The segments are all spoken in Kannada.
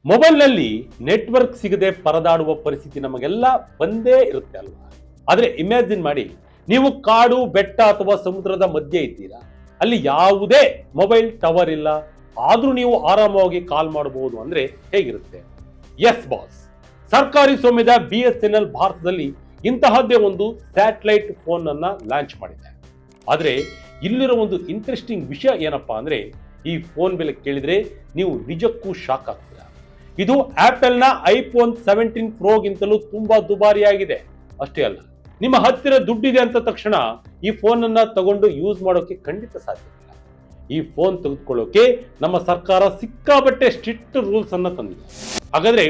ಮೊಬೈಲ್ನಲ್ಲಿ ನೆಟ್ವರ್ಕ್ ಸಿಗದೆ ಪರದಾಡುವ ಪರಿಸ್ಥಿತಿ ನಮಗೆಲ್ಲ ಬಂದೇ ಇರುತ್ತೆ ಅಲ್ವಾ. ಆದ್ರೆ ಇಮ್ಯಾಜಿನ್ ಮಾಡಿ, ನೀವು ಕಾಡು ಬೆಟ್ಟ ಅಥವಾ ಸಮುದ್ರದ ಮಧ್ಯೆ ಇದ್ದೀರಾ, ಅಲ್ಲಿ ಯಾವುದೇ ಮೊಬೈಲ್ ಟವರ್ ಇಲ್ಲ, ಆದ್ರೂ ನೀವು ಆರಾಮವಾಗಿ ಕಾಲ್ ಮಾಡಬಹುದು ಅಂದ್ರೆ ಹೇಗಿರುತ್ತೆ? ಎಸ್ ಬಾಸ್, ಸರ್ಕಾರಿ ಸ್ವಾಮ್ಯದ BSNL ಭಾರತದಲ್ಲಿ ಇಂತಹದ್ದೇ ಒಂದು ಸ್ಯಾಟಲೈಟ್ ಫೋನ್ ಅನ್ನ ಲಾಂಚ್ ಮಾಡಿದೆ. ಆದ್ರೆ ಇಲ್ಲಿರೋ ಒಂದು ಇಂಟ್ರೆಸ್ಟಿಂಗ್ ವಿಷಯ ಏನಪ್ಪಾ ಅಂದ್ರೆ, ಈ ಫೋನ್ ಬೆಲೆ ಕೇಳಿದ್ರೆ ನೀವು ನಿಜಕ್ಕೂ ಶಾಕ್ ಆಗ್ತೀರಾ. ಇದು ಆಪಲ್ ನ iPhone 17 Pro ಗಿಂತಲೂ ತುಂಬಾ ದುಬಾರಿಯಾಗಿದೆ. ಅಷ್ಟೇ ಅಲ್ಲ, ನಿಮ್ಮ ಹತ್ತಿರ ದುಡ್ಡಿದೆ ಅಂತ ತಕ್ಷಣ ಈ ಫೋನ್ ಅನ್ನ ತಗೊಂಡು ಯೂಸ್ ಮಾಡೋಕೆ ಖಂಡಿತ ಸಾಧ್ಯ ಇಲ್ಲ. ಈ ಫೋನ್ ತೆಗೆದುಕೊಳ್ಳೋಕೆ ನಮ್ಮ ಸರ್ಕಾರ ಸಿಕ್ಕಾಬಟ್ಟೆ ಸ್ಟ್ರಿಕ್ಟ್ ರೂಲ್ಸ್ ಅನ್ನ ತಂದಿದೆ. ಹಾಗಾದ್ರೆ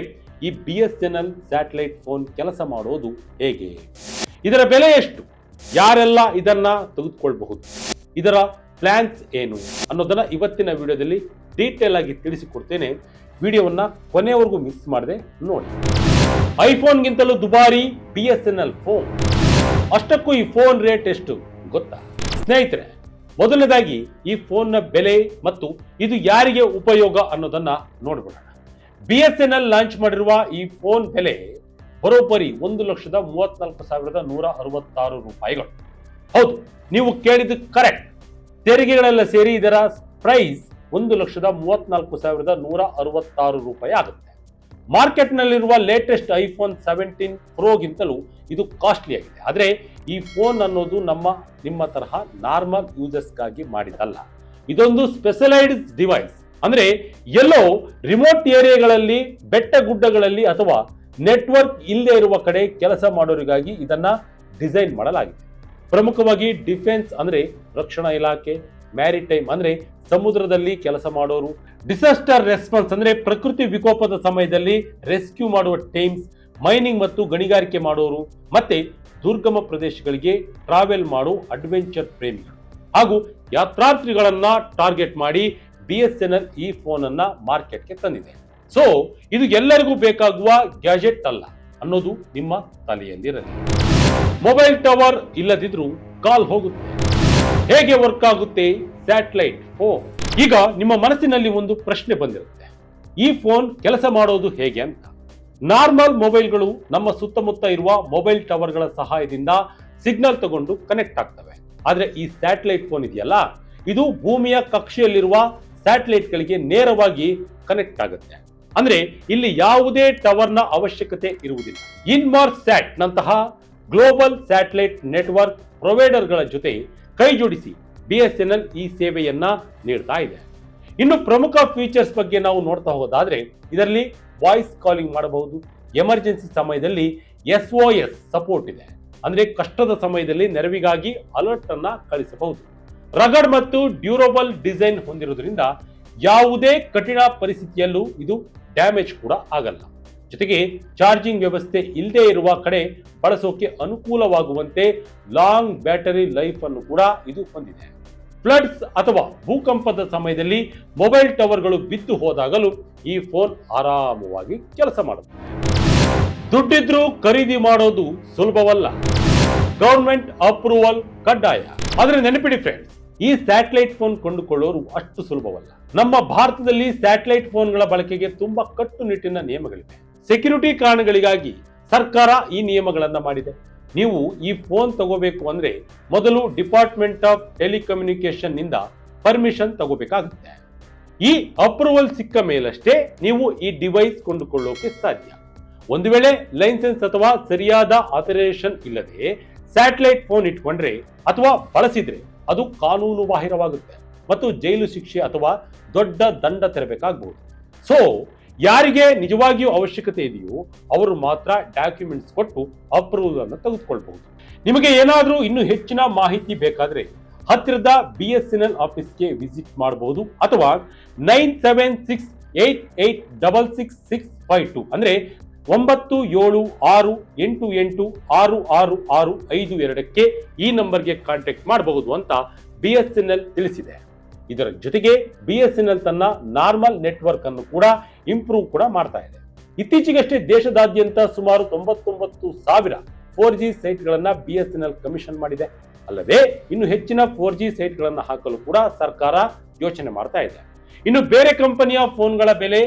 ಈ BSNL ಸ್ಯಾಟಲೈಟ್ ಫೋನ್ ಕೆಲಸ ಮಾಡೋದು ಹೇಗೆ, ಇದರ ಬೆಲೆ ಎಷ್ಟು, ಯಾರೆಲ್ಲ ಇದನ್ನ ತೆಗೆದುಕೊಳ್ಳಬಹುದು, ಇದರ ಪ್ಲಾನ್ಸ್ ಏನು ಅನ್ನೋದನ್ನ ಇವತ್ತಿನ ವಿಡಿಯೋದಲ್ಲಿ ಡೀಟೇಲ್ ಆಗಿ ತಿಳಿಸಿಕೊಡ್ತೇನೆ. ವಿಡಿಯೋವನ್ನ ಕೊನೆಯವರೆಗೂ ಮಿಸ್ ಮಾಡದೆ ನೋಡಿ. ಐಫೋನ್ ಗಿಂತಲೂ ದುಬಾರಿ BSNL ಫೋನ್. ಅಷ್ಟಕ್ಕೂ ಈ ಫೋನ್ ರೇಟ್ ಎಷ್ಟು ಗೊತ್ತಾ ಸ್ನೇಹಿತರೆ? ಮೊದಲನೇದಾಗಿ ಈ ಫೋನ್ ನ ಬೆಲೆ ಮತ್ತು ಇದು ಯಾರಿಗೆ ಉಪಯೋಗ ಅನ್ನೋದನ್ನ ನೋಡ್ಬಿಡೋಣ. BSNL ಲಾಂಚ್ ಮಾಡಿರುವ ಈ ಫೋನ್ ಬೆಲೆ ಬರೋಬ್ಬರಿ 1,34,166 ರೂಪಾಯಿಗಳು. ಹೌದು, ನೀವು ಕೇಳಿದ್ದು ಕರೆಕ್ಟ್. ತೆರಿಗೆಗಳೆಲ್ಲ ಸೇರಿ ಇದರ ಪ್ರೈಸ್ 1,34,166 ರೂಪಾಯಿ ಆಗುತ್ತೆ. ಮಾರ್ಕೆಟ್ ನಲ್ಲಿರುವ ಲೇಟೆಸ್ಟ್ iPhone 17 Pro ಗಿಂತಲೂ ಇದು ಕಾಸ್ಟ್ಲಿ ಆಗಿದೆ. ಆದ್ರೆ ಈ ಫೋನ್ ಅನ್ನೋದು ನಿಮ್ಮ ತರಹ ನಾರ್ಮಲ್ ಯೂಸರ್ಸ್ಗಾಗಿ ಮಾಡಿದಲ್ಲ. ಇದೊಂದು ಸ್ಪೆಷಲೈಸ್ಡ್ ಡಿವೈಸ್. ಅಂದ್ರೆ ಎಲ್ಲೋ ರಿಮೋಟ್ ಏರಿಯಾಗಳಲ್ಲಿ, ಬೆಟ್ಟ ಗುಡ್ಡಗಳಲ್ಲಿ ಅಥವಾ ನೆಟ್ವರ್ಕ್ ಇಲ್ಲದೆ ಇರುವ ಕಡೆ ಕೆಲಸ ಮಾಡೋರಿಗಾಗಿ ಇದನ್ನ ಡಿಸೈನ್ ಮಾಡಲಾಗಿದೆ. ಪ್ರಮುಖವಾಗಿ ಡಿಫೆನ್ಸ್ ಅಂದ್ರೆ ರಕ್ಷಣಾ ಇಲಾಖೆ, ಮ್ಯಾರಿಟೈಮ್ ಅಂದ್ರೆ ಸಮುದ್ರದಲ್ಲಿ ಕೆಲಸ ಮಾಡೋರು, ಡಿಸಾಸ್ಟರ್ ರೆಸ್ಪಾನ್ಸ್ ಅಂದ್ರೆ ಪ್ರಕೃತಿ ವಿಕೋಪದ ಸಮಯದಲ್ಲಿ ರೆಸ್ಕ್ಯೂ ಮಾಡುವ ಟೀಮ್ಸ್, ಮೈನಿಂಗ್ ಮತ್ತು ಗಣಿಗಾರಿಕೆ ಮಾಡೋರು, ಮತ್ತೆ ದುರ್ಗಮ ಪ್ರದೇಶಗಳಿಗೆ ಟ್ರಾವೆಲ್ ಮಾಡೋ ಅಡ್ವೆಂಚರ್ ಪ್ರೇಮಿಗಳು ಹಾಗೂ ಯಾತ್ರಾರ್ಥಿಗಳನ್ನ ಟಾರ್ಗೆಟ್ ಮಾಡಿ BSNL ಈ ಫೋನ್ ಅನ್ನ ಮಾರ್ಕೆಟ್ಗೆ ತಂದಿದೆ. ಸೊ ಇದು ಎಲ್ಲರಿಗೂ ಬೇಕಾಗುವ ಗ್ಯಾಜೆಟ್ ಅಲ್ಲ ಅನ್ನೋದು ನಿಮ್ಮ ತಲೆಯಲ್ಲಿರಲಿ. ಮೊಬೈಲ್ ಟವರ್ ಇಲ್ಲದಿದ್ರೂ ಕಾಲ್ ಹೋಗುತ್ತೆ. ಹೇಗೆ ವರ್ಕ್ ಆಗುತ್ತೆ ಸ್ಯಾಟಲೈಟ್ ಫೋನ್? ಈಗ ನಿಮ್ಮ ಮನಸ್ಸಿನಲ್ಲಿ ಒಂದು ಪ್ರಶ್ನೆ ಬಂದಿರುತ್ತೆ, ಈ ಫೋನ್ ಕೆಲಸ ಮಾಡೋದು ಹೇಗೆ ಅಂತ. ನಾರ್ಮಲ್ ಮೊಬೈಲ್ಗಳು ನಮ್ಮ ಸುತ್ತಮುತ್ತ ಇರುವ ಮೊಬೈಲ್ ಟವರ್ಗಳ ಸಹಾಯದಿಂದ ಸಿಗ್ನಲ್ ತಗೊಂಡು ಕನೆಕ್ಟ್ ಆಗ್ತವೆ. ಆದ್ರೆ ಈ ಸ್ಯಾಟಲೈಟ್ ಫೋನ್ ಇದೆಯಲ್ಲ, ಇದು ಭೂಮಿಯ ಕಕ್ಷೆಯಲ್ಲಿರುವ ಸ್ಯಾಟಲೈಟ್ಗಳಿಗೆ ನೇರವಾಗಿ ಕನೆಕ್ಟ್ ಆಗುತ್ತೆ. ಅಂದ್ರೆ ಇಲ್ಲಿ ಯಾವುದೇ ಟವರ್ನ ಅವಶ್ಯಕತೆ ಇರುವುದಿಲ್ಲ. ಇನ್ಮಾರ್ಸ್ ಸ್ಯಾಟ್ ನಂತಹ ಗ್ಲೋಬಲ್ ಸ್ಯಾಟಲೈಟ್ ನೆಟ್ವರ್ಕ್ ಪ್ರೊವೈಡರ್ಗಳ ಜೊತೆ ಕೈ ಜೋಡಿಸಿ BSNL ಈ ಸೇವೆಯನ್ನ ನೀಡ್ತಾ ಇದೆ. ಇನ್ನು ಪ್ರಮುಖ ಫೀಚರ್ಸ್ ಬಗ್ಗೆ ನಾವು ನೋಡ್ತಾ ಹೋದಾದ್ರೆ, ಇದರಲ್ಲಿ ವಾಯ್ಸ್ ಕಾಲಿಂಗ್ ಮಾಡಬಹುದು. ಎಮರ್ಜೆನ್ಸಿ ಸಮಯದಲ್ಲಿ SOS ಸಪೋರ್ಟ್ ಇದೆ. ಅಂದ್ರೆ ಕಷ್ಟದ ಸಮಯದಲ್ಲಿ ನೆರವಿಗಾಗಿ ಅಲರ್ಟ್ ಅನ್ನ ಕಳಿಸಬಹುದು. ರಗಡ್ ಮತ್ತು ಡ್ಯೂರಬಲ್ ಡಿಸೈನ್ ಹೊಂದಿರುವುದರಿಂದ ಯಾವುದೇ ಕಠಿಣ ಪರಿಸ್ಥಿತಿಯಲ್ಲೂ ಇದು ಡ್ಯಾಮೇಜ್ ಕೂಡ ಆಗಲ್ಲ. ಜೊತೆಗೆ ಚಾರ್ಜಿಂಗ್ ವ್ಯವಸ್ಥೆ ಇಲ್ಲದೆ ಇರುವ ಕಡೆ ಬಳಸೋಕೆ ಅನುಕೂಲವಾಗುವಂತೆ ಲಾಂಗ್ ಬ್ಯಾಟರಿ ಲೈಫ್ ಅನ್ನು ಕೂಡ ಇದು ಹೊಂದಿದೆ. ಫ್ಲಡ್ಸ್ ಅಥವಾ ಭೂಕಂಪದ ಸಮಯದಲ್ಲಿ ಮೊಬೈಲ್ ಟವರ್ಗಳು ಬಿದ್ದು ಹೋದಾಗಲೂ ಈ ಫೋನ್ ಆರಾಮವಾಗಿ ಕೆಲಸ ಮಾಡುತ್ತೆ. ದುಡ್ಡಿದ್ರೂ ಖರೀದಿ ಮಾಡೋದು ಸುಲಭವಲ್ಲ, ಗವರ್ಮೆಂಟ್ ಅಪ್ರೂವಲ್ ಕಡ್ಡಾಯ. ಆದ್ರೆ ನೆನಪಿಡಿ ಫ್ರೆಂಡ್ಸ್, ಈ ಸ್ಯಾಟಲೈಟ್ ಫೋನ್ ಕೊಂಡುಕೊಳ್ಳೋರು ಅಷ್ಟು ಸುಲಭವಲ್ಲ. ನಮ್ಮ ಭಾರತದಲ್ಲಿ ಸ್ಯಾಟಲೈಟ್ ಫೋನ್ಗಳ ಬಳಕೆಗೆ ತುಂಬಾ ಕಟ್ಟುನಿಟ್ಟಿನ ನಿಯಮಗಳಿವೆ. ಸೆಕ್ಯೂರಿಟಿ ಕಾರಣಗಳಿಗಾಗಿ ಸರ್ಕಾರ ಈ ನಿಯಮಗಳನ್ನ ಮಾಡಿದೆ. ನೀವು ಈ ಫೋನ್ ತಗೋಬೇಕು ಅಂದ್ರೆ ಮೊದಲು ಡಿಪಾರ್ಟ್ಮೆಂಟ್ ಆಫ್ ಟೆಲಿಕಮ್ಯುನಿಕೇಶನ್ ನಿಂದ ಪರ್ಮಿಷನ್ ತಗೋಬೇಕಾಗುತ್ತೆ. ಈ ಅಪ್ರೂವಲ್ ಸಿಕ್ಕ ಮೇಲಷ್ಟೇ ನೀವು ಈ ಡಿವೈಸ್ ಕೊಂಡುಕೊಳ್ಳೋಕೆ ಸಾಧ್ಯ. ಒಂದು ವೇಳೆ ಲೈಸೆನ್ಸ್ ಅಥವಾ ಸರಿಯಾದ ಆಥರೈಸೇಷನ್ ಇಲ್ಲದೆ ಸ್ಯಾಟಲೈಟ್ ಫೋನ್ ಇಟ್ಕೊಂಡ್ರೆ ಅಥವಾ ಬಳಸಿದ್ರೆ ಅದು ಕಾನೂನು ಬಾಹಿರವಾಗುತ್ತೆ ಮತ್ತು ಜೈಲು ಶಿಕ್ಷೆ ಅಥವಾ ದೊಡ್ಡ ದಂಡ ತೆರಬೇಕಾಗಬಹುದು. ಸೊ ಯಾರಿಗೆ ನಿಜವಾಗಿಯೂ ಅವಶ್ಯಕತೆ ಇದೆಯೋ ಅವರು ಮಾತ್ರ ಡಾಕ್ಯುಮೆಂಟ್ಸ್ ಕೊಟ್ಟು ಅಪ್ರೂವಲ್ ಅನ್ನು ತೆಗೆದುಕೊಳ್ಬಹುದು. ನಿಮಗೆ ಏನಾದರೂ ಇನ್ನೂ ಹೆಚ್ಚಿನ ಮಾಹಿತಿ ಬೇಕಾದ್ರೆ ಹತ್ತಿರದ BSNL ಆಫೀಸ್ಗೆ ವಿಸಿಟ್ ಮಾಡಬಹುದು ಅಥವಾ 9768866652 ಅಂದ್ರೆ 9768866652 ಈ ನಂಬರ್ಗೆ ಕಾಂಟ್ಯಾಕ್ಟ್ ಮಾಡಬಹುದು ಅಂತ BSNL ತಿಳಿಸಿದೆ. ಇದರ ಜೊತೆಗೆ BSNL ತನ್ನ ನಾರ್ಮಲ್ ನೆಟ್ವರ್ಕ್ ಅನ್ನು ಕೂಡ ಇಂಪ್ರೂವ್ ಕೂಡ ಮಾಡ್ತಾ ಇದೆ. ಇತ್ತೀಚೆಗಷ್ಟೇ ದೇಶದಾದ್ಯಂತ ಸುಮಾರು 99,000 4G ಸೈಟ್ಗಳನ್ನ BSNL ಕಮಿಷನ್ ಮಾಡಿದೆ. ಅಲ್ಲದೆ ಇನ್ನು ಹೆಚ್ಚಿನ 4G ಸೈಟ್ಗಳನ್ನು ಹಾಕಲು ಕೂಡ ಸರ್ಕಾರ ಯೋಚನೆ ಮಾಡ್ತಾ ಇದೆ. ಇನ್ನು ಬೇರೆ ಕಂಪನಿಯ ಫೋನ್ಗಳ ಬೆಲೆ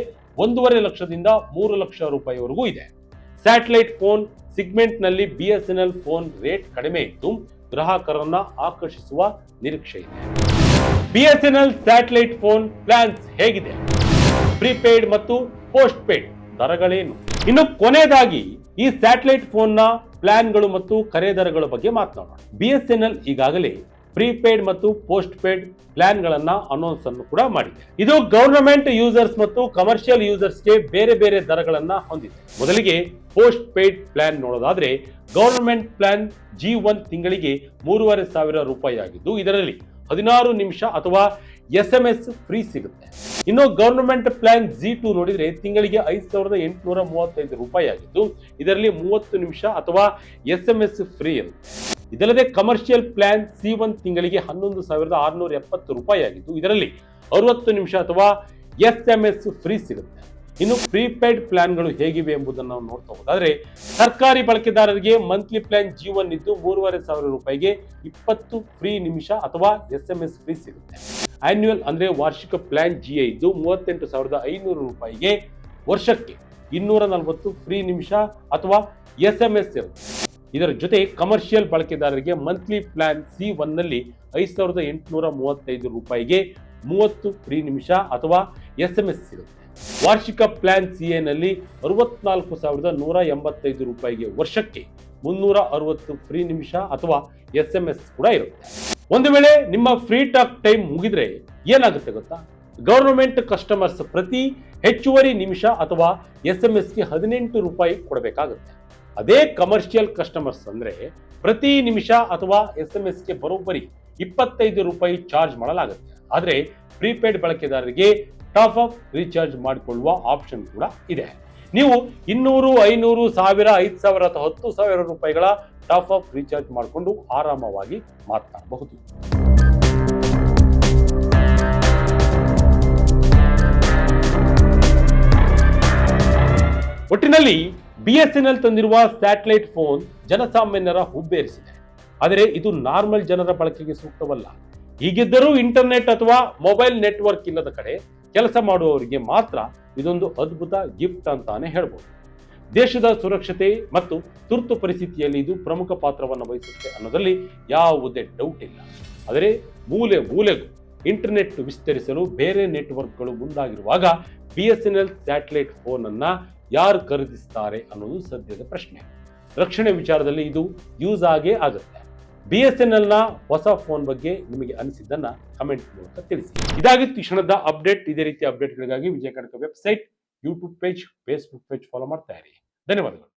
1.5 ಲಕ್ಷದಿಂದ 3 ಲಕ್ಷ ರೂಪಾಯಿವರೆಗೂ ಇದೆ. ಸ್ಯಾಟಲೈಟ್ ಫೋನ್ ಸಿಗ್ಮೆಂಟ್ ನಲ್ಲಿ BSNL ಫೋನ್ ರೇಟ್ ಕಡಿಮೆ ಇದ್ದು ಗ್ರಾಹಕರನ್ನ ಆಕರ್ಷಿಸುವ ನಿರೀಕ್ಷೆ ಇದೆ. BSNL ಸ್ಯಾಟಲೈಟ್ ಫೋನ್ ಪ್ಲಾನ್ಸ್ ಹೇಗಿದೆ, ಪ್ರಿಪೇಯ್ಡ್ ಮತ್ತು ಪೋಸ್ಟ್ ಪೇಯ್ಡ್ ದರಗಳೇನು, ಇನ್ನು ಕೊನೆಯದಾಗಿ ಈ ಸ್ಯಾಟಲೈಟ್ ಫೋನ್ ನ ಪ್ಲಾನ್ಗಳು ಮತ್ತು ಕರೆ ದರಗಳ ಬಗ್ಗೆ ಮಾತನಾಡೋಣ. BSNL ಈಗಾಗಲೇ ಪ್ರಿಪೇಯ್ಡ್ ಮತ್ತು ಪೋಸ್ಟ್ ಪೇಯ್ಡ್ ಪ್ಲಾನ್ ಗಳನ್ನ ಅನೌನ್ಸ್ ಅನ್ನು ಕೂಡ ಮಾಡಿದೆ. ಇದು ಗವರ್ನಮೆಂಟ್ ಯೂಸರ್ಸ್ ಮತ್ತು ಕಮರ್ಷಿಯಲ್ ಯೂಸರ್ಸ್ಗೆ ಬೇರೆ ಬೇರೆ ದರಗಳನ್ನ ಹೊಂದಿದೆ. ಮೊದಲಿಗೆ ಪೋಸ್ಟ್ ಪೇಯ್ಡ್ ಪ್ಲಾನ್ ನೋಡೋದಾದ್ರೆ ಗವರ್ನಮೆಂಟ್ ಪ್ಲಾನ್ G1 ತಿಂಗಳಿಗೆ 3,500 ರೂಪಾಯಿ ಆಗಿದ್ದು ಇದರಲ್ಲಿ 16 ನಿಮಿಷ ಅಥವಾ SMS ಫ್ರೀ ಸಿಗುತ್ತೆ. ಇನ್ನು ಗವರ್ನಮೆಂಟ್ ಪ್ಲಾನ್ G2 ನೋಡಿದ್ರೆ ತಿಂಗಳಿಗೆ 5,835 ರೂಪಾಯಿ ಆಗಿದ್ದು ಇದರಲ್ಲಿ 30 ನಿಮಿಷ ಅಥವಾ SMS ಫ್ರೀ ಇರುತ್ತೆ. ಇದಲ್ಲದೆ ಕಮರ್ಷಿಯಲ್ ಪ್ಲಾನ್ C1 ತಿಂಗಳಿಗೆ 11,670 ರೂಪಾಯಿ ಆಗಿದ್ದು ಇದರಲ್ಲಿ 60 ನಿಮಿಷ ಅಥವಾ SMS ಫ್ರೀ ಸಿಗುತ್ತೆ. ಇನ್ನು ಪ್ರಿಪೇಯ್ಡ್ ಪ್ಲಾನ್ಗಳು ಹೇಗಿವೆ ಎಂಬುದನ್ನು ನಾವು ನೋಡ್ತಾ ಹೋದಾದ್ರೆ ಸರ್ಕಾರಿ ಬಳಕೆದಾರರಿಗೆ ಮಂತ್ಲಿ ಪ್ಲಾನ್ G1 ಇದ್ದು 3,500 ರೂಪಾಯಿಗೆ 20 ಫ್ರೀ ನಿಮಿಷ ಅಥವಾ SMS ಫ್ರೀ ಸಿಗುತ್ತೆ. ಆನ್ಯುವಲ್ ಅಂದ್ರೆ ವಾರ್ಷಿಕ ಪ್ಲಾನ್ GA ಇದ್ದು 38,500 ರೂಪಾಯಿಗೆ ವರ್ಷಕ್ಕೆ 240 ಫ್ರೀ ನಿಮಿಷ ಅಥವಾ SMS ಇರುತ್ತೆ. ಇದರ ಜೊತೆ ಕಮರ್ಷಿಯಲ್ ಬಳಕೆದಾರರಿಗೆ ಮಂತ್ಲಿ ಪ್ಲಾನ್ C1 ನಲ್ಲಿ 5,835 ರೂಪಾಯಿಗೆ 30 ಫ್ರೀ ನಿಮಿಷ ಅಥವಾ SMS ಸಿಗುತ್ತೆ. ವಾರ್ಷಿಕ ಪ್ಲಾನ್ CA ನಲ್ಲಿ 64,185 ರೂಪಾಯಿಗೆ ವರ್ಷಕ್ಕೆ 360 ಫ್ರೀ ನಿಮಿಷ ಅಥವಾ SMS ಕೂಡ ಇರುತ್ತೆ. ಒಂದು ವೇಳೆ ನಿಮ್ಮ ಫ್ರೀ ಟಾಕ್ ಟೈಮ್ ಮುಗಿದ್ರೆ ಏನಾಗುತ್ತೆ ಗೊತ್ತಾ? ಗವರ್ನಮೆಂಟ್ ಕಸ್ಟಮರ್ಸ್ ಪ್ರತಿ ಹೆಚ್ಚುವರಿ ನಿಮಿಷ ಅಥವಾ SMS ಗೆ 18 ರೂಪಾಯಿ ಕೊಡಬೇಕಾಗುತ್ತೆ. ಅದೇ ಕಮರ್ಷಿಯಲ್ ಕಸ್ಟಮರ್ಸ್ ಅಂದ್ರೆ ಪ್ರತಿ ನಿಮಿಷ ಅಥವಾ SMS ಗೆ ಬರೋಬ್ಬರಿ 25 ರೂಪಾಯಿ ಚಾರ್ಜ್ ಮಾಡಲಾಗುತ್ತೆ. ಆದ್ರೆ ಪ್ರಿಪೇಯ್ಡ್ ಬಳಕೆದಾರರಿಗೆ ಟಾಪ್ ಅಪ್ ರೀಚಾರ್ಜ್ ಮಾಡಿಕೊಳ್ಳುವ ಆಪ್ಷನ್ ಕೂಡ ಇದೆ. ನೀವು 200, 500, 1000, 5,000 ಅಥವಾ 10,000 ರೂಪಾಯಿಗಳ ಟಾಪ್ ಅಪ್ ರೀಚಾರ್ಜ್ ಮಾಡಿಕೊಂಡು ಆರಾಮವಾಗಿ ಮಾತನಾಡಬಹುದು. ಒಟ್ಟಿನಲ್ಲಿ BSNL ತಂದಿರುವ ಸ್ಯಾಟಲೈಟ್ ಫೋನ್ ಜನಸಾಮಾನ್ಯರ ಹುಬ್ಬೇರಿಸಿದೆ. ಆದರೆ ಇದು ನಾರ್ಮಲ್ ಜನರ ಬಳಕೆಗೆ ಸೂಕ್ತವಲ್ಲ. ಹೀಗಿದ್ದರೂ ಇಂಟರ್ನೆಟ್ ಅಥವಾ ಮೊಬೈಲ್ ನೆಟ್ವರ್ಕ್ ಇಲ್ಲದ ಕಡೆ ಕೆಲಸ ಮಾಡುವವರಿಗೆ ಮಾತ್ರ ಇದೊಂದು ಅದ್ಭುತ ಗಿಫ್ಟ್ ಅಂತಾನೆ ಹೇಳ್ಬೋದು. ದೇಶದ ಸುರಕ್ಷತೆ ಮತ್ತು ತುರ್ತು ಪರಿಸ್ಥಿತಿಯಲ್ಲಿ ಇದು ಪ್ರಮುಖ ಪಾತ್ರವನ್ನು ವಹಿಸುತ್ತೆ ಅನ್ನೋದ್ರಲ್ಲಿ ಯಾವುದೇ ಡೌಟ್ ಇಲ್ಲ. ಆದರೆ ಮೂಲೆ ಮೂಲೆಗೂ ಇಂಟರ್ನೆಟ್ ವಿಸ್ತರಿಸಲು ಬೇರೆ ನೆಟ್ವರ್ಕ್ಗಳು ಮುಂದಾಗಿರುವಾಗ BSNL ಸ್ಯಾಟಲೈಟ್ ಫೋನ್ ಅನ್ನ ಯಾರು ಖರೀದಿಸ್ತಾರೆ ಅನ್ನೋದು ಸದ್ಯದ ಪ್ರಶ್ನೆ. ರಕ್ಷಣೆ ವಿಚಾರದಲ್ಲಿ ಇದು ಯೂಸ್ ಆಗೇ ಆಗುತ್ತೆ. BSNL ನ ಹೊಸ ಫೋನ್ ಬಗ್ಗೆ ನಿಮಗೆ ಅನಿಸಿದ್ದನ್ನ ಕಮೆಂಟ್ ಮೂಲಕ ತಿಳಿಸಿ. ಇದಾಗಿತ್ತು ಈ ಕ್ಷಣದ ಅಪ್ಡೇಟ್. ಇದೇ ರೀತಿ ಅಪ್ಡೇಟ್ಗಳಿಗಾಗಿ Vijaya Karnataka website, YouTube page, Facebook page follow ಮಾಡ್ತಾ ಇರಿ. ಧನ್ಯವಾದಗಳು.